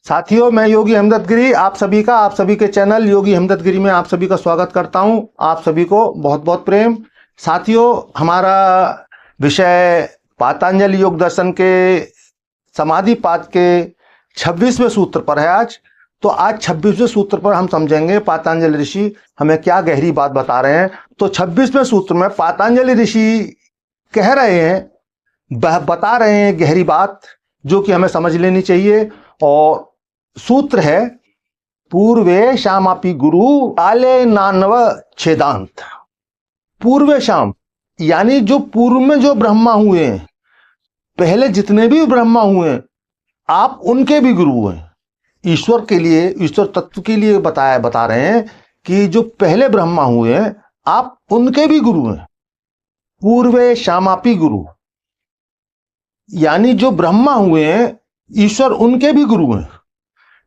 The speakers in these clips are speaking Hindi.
साथियों, मैं योगी हिम्मत गिरी आप सभी के चैनल योगी हिम्मत गिरी में आप सभी का स्वागत करता हूं। आप सभी को बहुत बहुत प्रेम। साथियों, हमारा विषय पातंजलि योग दर्शन के समाधि पाद के 26वें सूत्र पर है आज। तो आज 26वें सूत्र पर हम समझेंगे पातंजलि ऋषि हमें क्या गहरी बात बता रहे हैं। तो 26वें सूत्र में पातंजलि ऋषि कह रहे हैं, बता रहे हैं गहरी बात जो कि हमें समझ लेनी चाहिए। और सूत्र है पूर्वे शामापि गुरु काले नानव छेदांत। पूर्वे शाम यानी जो पूर्व में जो ब्रह्मा हुए हैं, पहले जितने भी ब्रह्मा हुए हैं, आप उनके भी गुरु हैं। ईश्वर के लिए, ईश्वर तत्व के लिए बता रहे हैं कि जो पहले ब्रह्मा हुए हैं आप उनके भी गुरु हैं। पूर्वे शामापि गुरु यानी जो ब्रह्मा हुए हैं ईश्वर उनके भी गुरु हैं,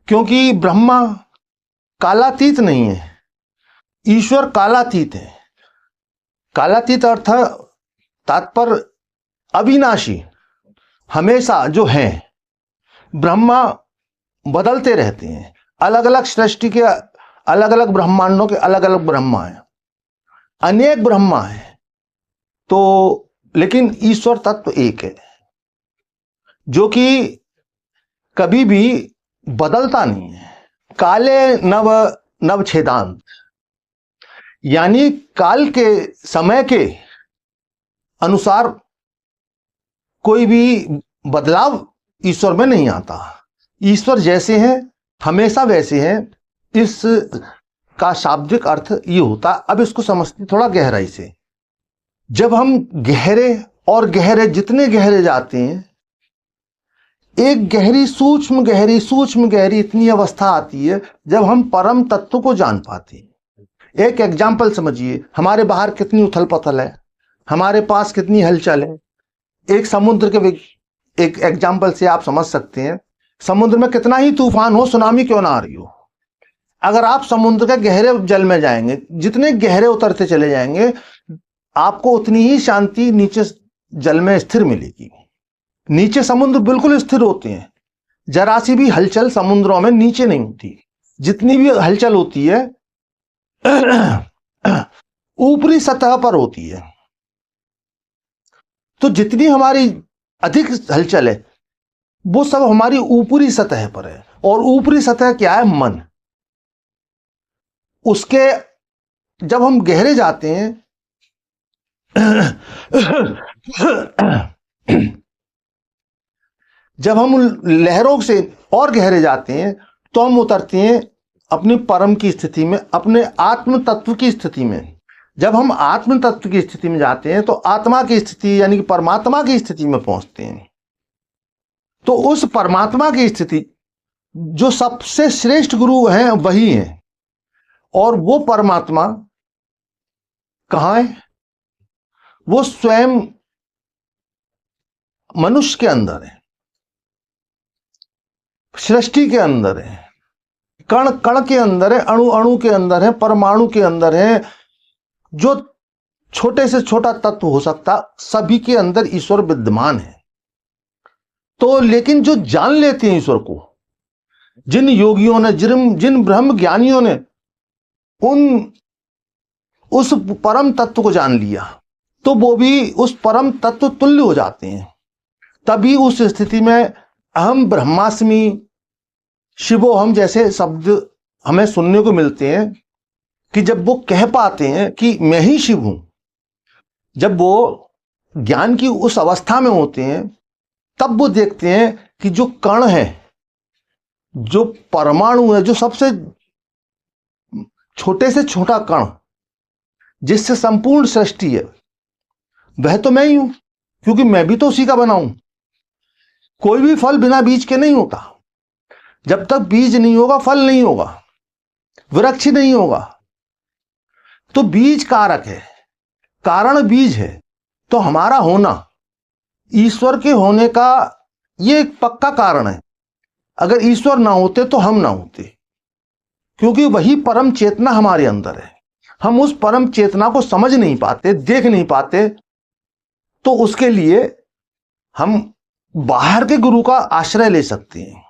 क्योंकि ब्रह्मा कालातीत नहीं है, ईश्वर कालातीत है। कालातीत अर्थ तात्पर्य अविनाशी, हमेशा जो है। ब्रह्मा बदलते रहते हैं, अलग अलग सृष्टि के अलग अलग ब्रह्मांडों के अलग अलग ब्रह्मा हैं, अनेक ब्रह्मा हैं। तो लेकिन ईश्वर तत्व एक है जो कि कभी भी बदलता नहीं है। काले नव छेदांत यानी काल के समय के अनुसार कोई भी बदलाव ईश्वर में नहीं आता। ईश्वर जैसे हैं हमेशा वैसे हैं। इस का शाब्दिक अर्थ ये होता। अब इसको समझते थोड़ा गहराई से। जब हम गहरे और गहरे जितने गहरे जाते हैं, एक गहरी सूक्ष्म गहरी इतनी अवस्था आती है जब हम परम तत्व को जान पाते हैं। एक एग्जाम्पल समझिए, हमारे बाहर कितनी उथल पथल है, हमारे पास कितनी हलचल है। एक समुद्र के एक एग्जाम्पल से आप समझ सकते हैं, समुद्र में कितना ही तूफान हो, सुनामी क्यों ना आ रही हो, अगर आप समुद्र के गहरे जल में जाएंगे, जितने गहरे उतरते चले जाएंगे, आपको उतनी ही शांति नीचे जल में स्थिर मिलेगी। नीचे समुद्र बिल्कुल स्थिर होते हैं, जरा सी भी हलचल समुद्रों में नीचे नहीं होती। जितनी भी हलचल होती है ऊपरी सतह पर होती है। तो जितनी हमारी अधिक हलचल है वो सब हमारी ऊपरी सतह पर है। और ऊपरी सतह क्या है? मन। उसके जब हम गहरे जाते हैं जब हम लहरों से और गहरे जाते हैं तो हम उतरते हैं अपने परम की स्थिति में, अपने आत्म तत्व की स्थिति में। जब हम आत्म तत्व की स्थिति में जाते हैं तो आत्मा की स्थिति यानी कि परमात्मा की स्थिति में पहुंचते हैं। तो उस परमात्मा की स्थिति जो सबसे श्रेष्ठ गुरु हैं वही है। और वो परमात्मा कहाँ है? वो स्वयं मनुष्य के अंदर है, सृष्टि के अंदर है, कण कण के अंदर है, अणु अणु के अंदर है, परमाणु के अंदर है। जो छोटे से छोटा तत्व हो सकता, सभी के अंदर ईश्वर विद्यमान है। तो लेकिन जो जान लेते हैं ईश्वर को, जिन योगियों ने, जिन ब्रह्म ज्ञानियों ने उस परम तत्व को जान लिया, तो वो भी उस परम तत्व तुल्य हो जाते हैं। तभी उस स्थिति में अहम ब्रह्मास्मि शिवोहम जैसे शब्द हमें सुनने को मिलते हैं कि जब वो कह पाते हैं कि मैं ही शिव हूं, जब वो ज्ञान की उस अवस्था में होते हैं, तब वो देखते हैं कि जो कण है, जो परमाणु है, जो सबसे छोटे से छोटा कण जिससे संपूर्ण सृष्टि है, वह तो मैं ही हूं, क्योंकि मैं भी तो उसी का बना हूं। कोई भी फल बिना बीज के नहीं होता। जब तक बीज नहीं होगा फल नहीं होगा, वृक्ष नहीं होगा। तो बीज कारक है, कारण बीज है। तो हमारा होना, ईश्वर के होने का ये एक पक्का कारण है। अगर ईश्वर ना होते तो हम ना होते, क्योंकि वही परम चेतना हमारे अंदर है। हम उस परम चेतना को समझ नहीं पाते, देख नहीं पाते। तो उसके लिए हम बाहर के गुरु का आश्रय ले सकते हैं।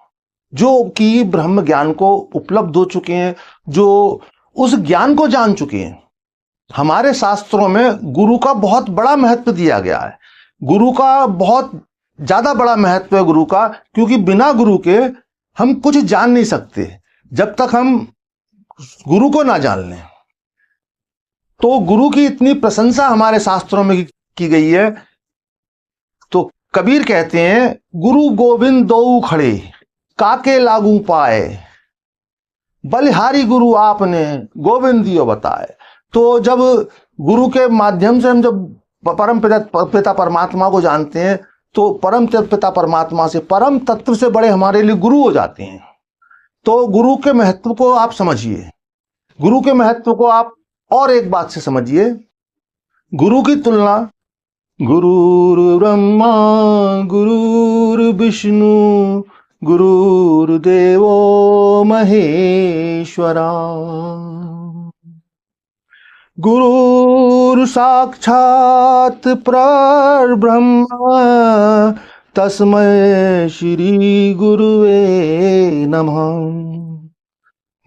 जो कि ब्रह्म ज्ञान को उपलब्ध हो चुके हैं, जो उस ज्ञान को जान चुके हैं। हमारे शास्त्रों में गुरु का बहुत बड़ा महत्व दिया गया है, गुरु का बहुत ज्यादा बड़ा महत्व है गुरु का, क्योंकि बिना गुरु के हम कुछ जान नहीं सकते जब तक हम गुरु को ना जान लें। तो गुरु की इतनी प्रशंसा हमारे शास्त्रों में की गई है। तो कबीर कहते हैं, गुरु गोविंद दो खड़े काके लागू पाए, बलिहारी गुरु आपने गोविंद दियो बताए। तो जब गुरु के माध्यम से हम जब परम पिता परमात्मा को जानते हैं, तो परम पिता परमात्मा से, परम तत्व से बड़े हमारे लिए गुरु हो जाते हैं। तो गुरु के महत्व को आप समझिए, गुरु के महत्व को आप और एक बात से समझिए। गुरु की तुलना गुरुर् ब्रह्मा गुरुर्विष्णु गुरुर्देवो महेश्वरा, गुरुर् साक्षात् परब्रह्म तस्मै श्री गुरुवे नमः।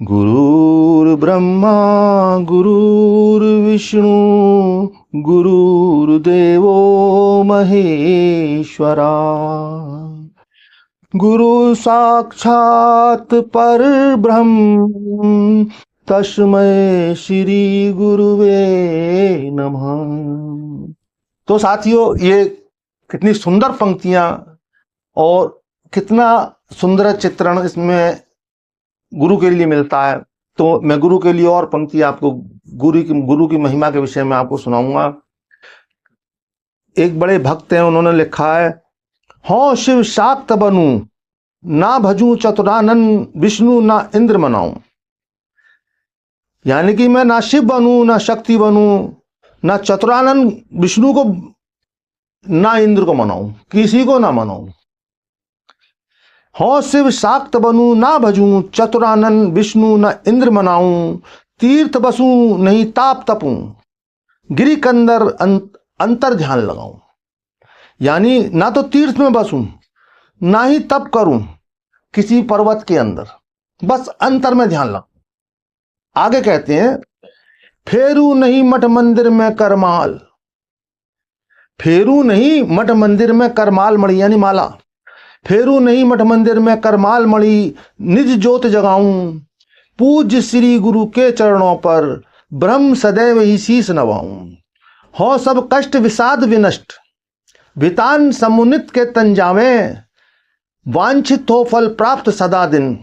गुरुर्ब्रह्मा गुरुर्विष्णु गुरुर्देवो महेश्वरा, गुरु साक्षात् परब्रह्म तस्मै श्री गुरुवे नमः। तो साथियों, ये कितनी सुंदर पंक्तियां और कितना सुंदर चित्रण इसमें गुरु के लिए मिलता है। तो मैं गुरु के लिए और पंक्ति आपको गुरु की महिमा के विषय में आपको सुनाऊंगा। एक बड़े भक्त हैं, उन्होंने लिखा है, हो शिव शाक्त बनूं ना भजूं चतुरानन विष्णु ना इंद्र मनाऊं। यानी कि मैं ना शिव बनूं ना शक्ति बनूं ना चतुरानन विष्णु को ना इंद्र को मनाऊं, किसी को ना मनाऊं। हो शिव शाक्त बनूं ना भजूं चतुरानन विष्णु ना इंद्र मनाऊं, तीर्थ बसूं नहीं ताप तपूं गिरि कंदर अंतर ध्यान लगाऊं। यानी ना तो तीर्थ में बसूं ना ही तप करूं किसी पर्वत के अंदर, बस अंतर में ध्यान लगाऊं। आगे कहते हैं, फेरू नहीं मठ मंदिर में करमाल, फेरू नहीं मठ मंदिर में करमाल मणि, यानी माला, फेरू नहीं मठ मंदिर में करमाल मणि निज ज्योत जगाऊं, पूज्य श्री गुरु के चरणों पर ब्रह्म सदैव ही शीस नवाऊं। हो सब कष्ट विषाद विनष्ट वितान समुनित के तन जावे, वांछित हो फल प्राप्त सदा दिन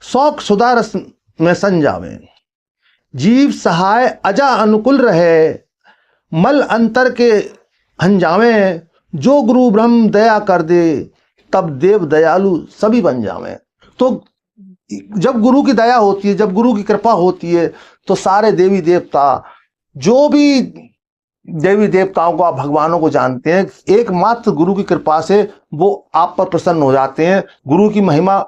शौक सुधारस में संजावे। जीव सहाय अजा अनुकूल रहे मल अंतर के हंजावे, जो गुरु ब्रह्म दया कर दे तब देव दयालु सभी बन जावे। तो जब गुरु की दया होती है, जब गुरु की कृपा होती है, तो सारे देवी देवता, जो भी देवी देवताओं को आप भगवानों को जानते हैं, एकमात्र गुरु की कृपा से वो आप पर प्रसन्न हो जाते हैं। गुरु की महिमा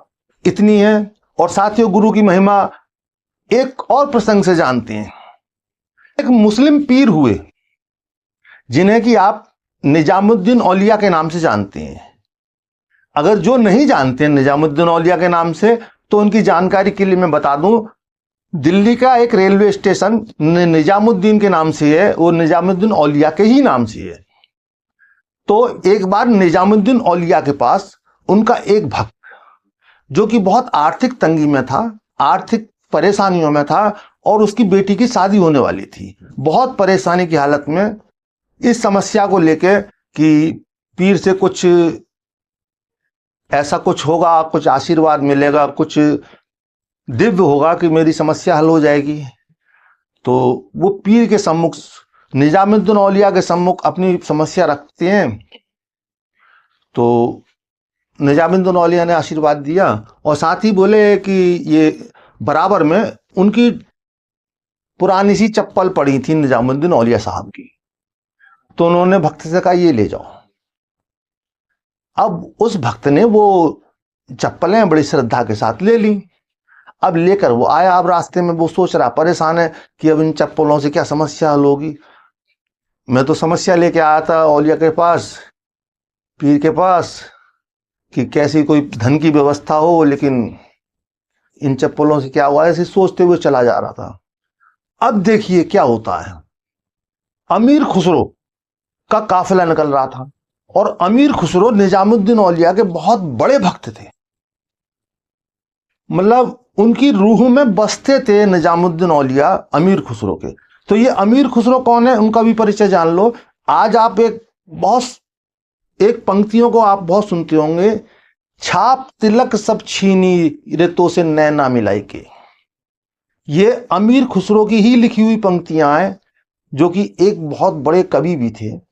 इतनी है। और साथियों, गुरु की महिमा एक और प्रसंग से जानते हैं। एक मुस्लिम पीर हुए जिन्हें कि आप निजामुद्दीन औलिया के नाम से जानते हैं। अगर जो नहीं जानते हैं निजामुद्दीन औलिया के नाम से, तो उनकी जानकारी के लिए मैं बता दूं, दिल्ली का एक रेलवे स्टेशन निजामुद्दीन के नाम से है, वो निजामुद्दीन औलिया के ही नाम से है। तो एक बार निजामुद्दीन औलिया के पास उनका एक भक्त, जो कि बहुत आर्थिक तंगी में था, आर्थिक परेशानियों में था, और उसकी बेटी की शादी होने वाली थी। बहुत परेशानी की हालत में इस समस्या को लेकर कि पीर से कुछ ऐसा कुछ होगा, कुछ आशीर्वाद मिलेगा, कुछ दिव्य होगा कि मेरी समस्या हल हो जाएगी। तो वो पीर के सम्मुख, निजामुद्दीन औलिया के सम्मुख अपनी समस्या रखते हैं। तो निजामुद्दीन औलिया ने आशीर्वाद दिया और साथ ही बोले कि ये बराबर में उनकी पुरानी सी चप्पल पड़ी थी निजामुद्दीन औलिया साहब की। तो उन्होंने भक्त से कहा, ये ले जाओ। अब उस भक्त ने वो चप्पलें बड़ी श्रद्धा के साथ ले ली। अब लेकर वो आया। अब रास्ते में वो सोच रहा, परेशान है कि अब इन चप्पलों से क्या समस्या हल होगी। मैं तो समस्या लेके आया था औलिया के पास, पीर के पास, कि कैसी कोई धन की व्यवस्था हो, लेकिन इन चप्पलों से क्या हुआ, ऐसे सोचते हुए चला जा रहा था। अब देखिए क्या होता है। अमीर खुसरो का काफिला निकल रहा था, और अमीर खुसरो निजामुद्दीन औलिया के बहुत बड़े भक्त थे, मतलब उनकी रूह में बसते थे निजामुद्दीन औलिया अमीर खुसरो के। तो ये अमीर खुसरो कौन है, उनका भी परिचय जान लो। आज आप एक पंक्तियों को आप बहुत सुनते होंगे, छाप तिलक सब छीनी रेतों से नैना मिलाई के। ये अमीर खुसरो की ही लिखी हुई पंक्तियां हैं, जो कि एक बहुत बड़े कवि भी थे।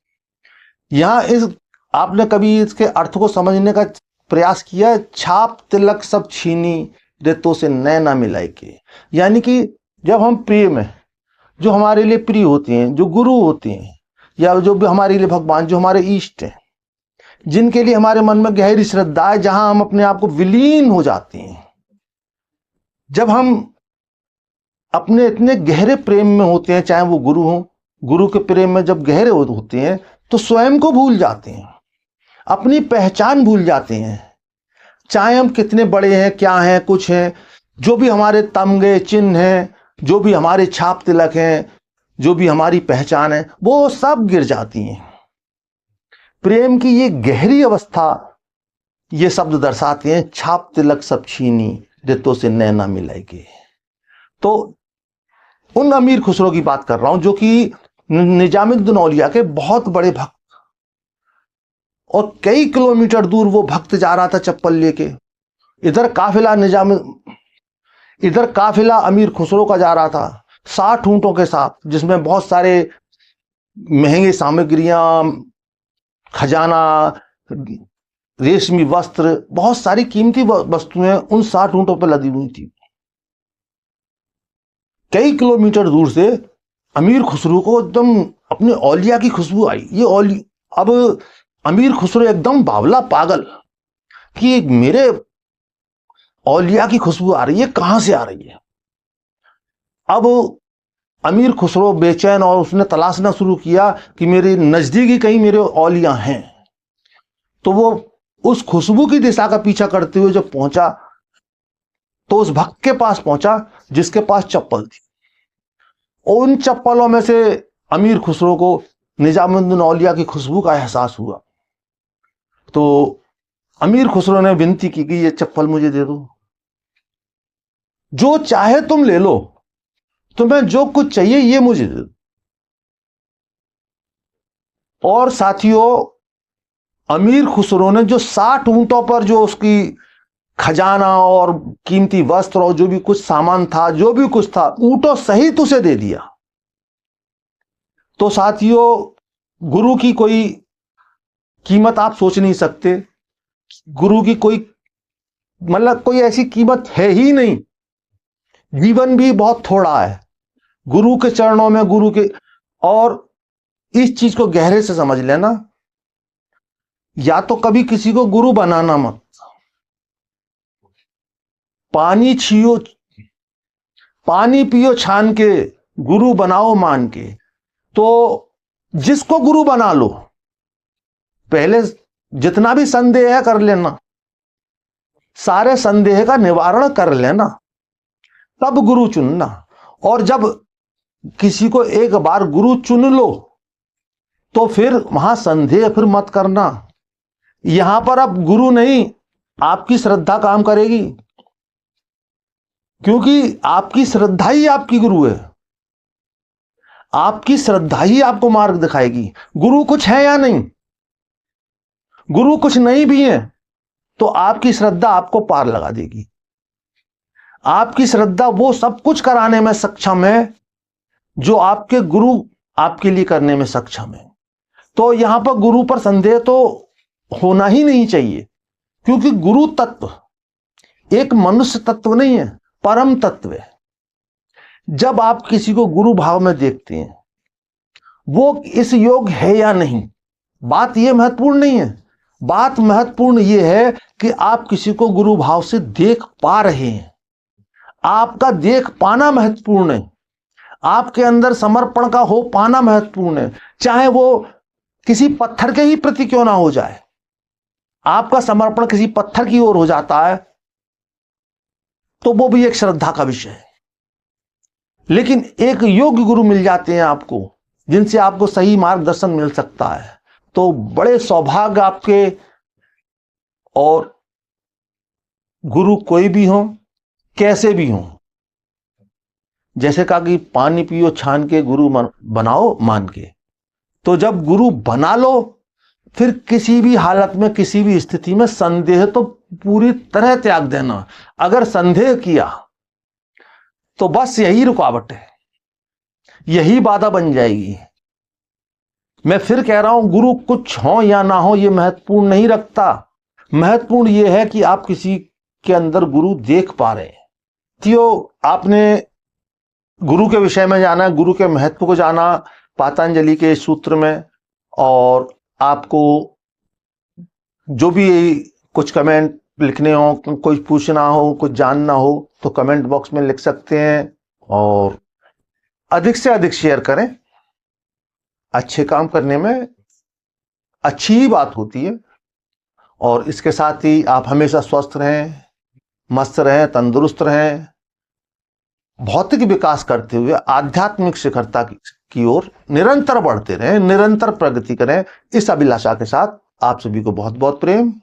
यहां आपने कभी इसके अर्थ को समझने का प्रयास किया? छाप तिलक सब छीनी रेतों से नैना मिलाई के, यानी कि जब हम प्रिय में, जो हमारे लिए प्रिय होते हैं, जो गुरु होते हैं, या जो भी हमारे लिए भगवान, जो हमारे इष्ट हैं, जिनके लिए हमारे मन में गहरी श्रद्धा है, जहां हम अपने आप को विलीन हो जाते हैं, जब हम अपने इतने गहरे प्रेम में होते हैं, चाहे वो गुरु हो, गुरु के प्रेम में जब गहरे होते हैं, तो स्वयं को भूल जाते हैं, अपनी पहचान भूल जाते हैं। चाहे हम कितने बड़े हैं, क्या हैं, कुछ हैं, जो भी हमारे तमगे चिन्ह हैं, जो भी हमारे छाप तिलक हैं, जो भी हमारी पहचान है, वो सब गिर जाती हैं। प्रेम की ये गहरी अवस्था ये शब्द दर्शाते हैं, छाप तिलक सब छीनी रेतों से नैना मिलाएगी। तो उन अमीर खुसरो की बात कर रहा हूं, जो कि निजामुद्दीन औलिया के बहुत बड़े भक्त, और कई किलोमीटर दूर वो भक्त जा रहा था चप्पल लेके। इधर काफिला अमीर खुसरो का जा रहा था 60 ऊंटों के साथ, जिसमें बहुत सारे महंगी सामग्रियां, खजाना, रेशमी वस्त्र, बहुत सारी कीमती वस्तुएं उन 60 ऊंटों पर लदी हुई थी। कई किलोमीटर दूर से अमीर खुसरो को एकदम अपने औलिया की खुशबू आई। अब अमीर खुसरो एकदम बावला, पागल, कि मेरे औलिया की खुशबू आ रही है, कहां से आ रही है। अब अमीर खुसरो बेचैन, और उसने तलाशना शुरू किया कि मेरे नजदीकी कहीं मेरे औलिया हैं। तो वो उस खुशबू की दिशा का पीछा करते हुए जब पहुंचा, तो उस भक्त के पास पहुंचा जिसके पास चप्पल थी। उन चप्पलों में से अमीर खुसरो को निजामुद्दीन औलिया की खुशबू का एहसास हुआ। तो अमीर खुसरो ने विनती की कि ये चप्पल मुझे दे दो, जो चाहे तुम ले लो, तुम्हें जो कुछ चाहिए ये मुझे दे दो। और साथियों, अमीर खुसरो ने जो 60 ऊंटों पर जो उसकी खजाना और कीमती वस्त्र और जो भी कुछ सामान था, जो भी कुछ था, ऊंटों सहित उसे दे दिया। तो साथियों, गुरु की कोई कीमत आप सोच नहीं सकते। गुरु की कोई ऐसी कीमत है ही नहीं। जीवन भी बहुत थोड़ा है गुरु के चरणों में, और इस चीज को गहरे से समझ लेना। या तो कभी किसी को गुरु बनाना मत। पानी पियो छान के, गुरु बनाओ मान के। तो जिसको गुरु बना लो, पहले जितना भी संदेह है कर लेना, सारे संदेह का निवारण कर लेना, तब गुरु चुनना। और जब किसी को एक बार गुरु चुन लो, तो फिर वहां संदेह फिर मत करना। यहां पर अब गुरु नहीं, आपकी श्रद्धा काम करेगी, क्योंकि आपकी श्रद्धा ही आपकी गुरु है। आपकी श्रद्धा ही आपको मार्ग दिखाएगी। गुरु कुछ है या नहीं, गुरु कुछ नहीं भी है, तो आपकी श्रद्धा आपको पार लगा देगी। आपकी श्रद्धा वो सब कुछ कराने में सक्षम है जो आपके गुरु आपके लिए करने में सक्षम है। तो यहां पर गुरु पर संदेह तो होना ही नहीं चाहिए, क्योंकि गुरु तत्व एक मनुष्य तत्व नहीं है, परम तत्व है। जब आप किसी को गुरु भाव में देखते हैं, वो इस योग है या नहीं, बात यह महत्वपूर्ण नहीं है। बात महत्वपूर्ण यह है कि आप किसी को गुरु भाव से देख पा रहे हैं। आपका देख पाना महत्वपूर्ण है। आपके अंदर समर्पण का हो पाना महत्वपूर्ण है, चाहे वो किसी पत्थर के ही प्रति क्यों ना हो जाए। आपका समर्पण किसी पत्थर की ओर हो जाता है तो वो भी एक श्रद्धा का विषय है। लेकिन एक योग्य गुरु मिल जाते हैं आपको, जिनसे आपको सही मार्गदर्शन मिल सकता है, तो बड़े सौभाग्य आपके। और गुरु कोई भी हो, कैसे भी हो, जैसे कहा कि पानी पियो छान के, गुरु बनाओ मान के। तो जब गुरु बना लो, फिर किसी भी हालत में, किसी भी स्थिति में संदेह तो पूरी तरह त्याग देना। अगर संदेह किया तो बस यही रुकावट है, यही बाधा बन जाएगी। मैं फिर कह रहा हूं, गुरु कुछ हो या ना हो ये महत्वपूर्ण नहीं रखता। महत्वपूर्ण यह है कि आप किसी के अंदर गुरु देख पा रहे हैं। आपने गुरु के विषय में जाना, गुरु के महत्व को जाना पातंजलि के सूत्र में। और आपको जो भी कुछ कमेंट लिखने हो, कुछ पूछना हो, कुछ जानना हो, तो कमेंट बॉक्स में लिख सकते हैं। और अधिक से अधिक शेयर करें। अच्छे काम करने में अच्छी ही बात होती है। और इसके साथ ही आप हमेशा स्वस्थ रहें, मस्त रहें, तंदुरुस्त रहें, भौतिक विकास करते हुए आध्यात्मिक शिखरता की ओर निरंतर बढ़ते रहें, निरंतर प्रगति करें। इस अभिलाषा के साथ आप सभी को बहुत बहुत प्रेम।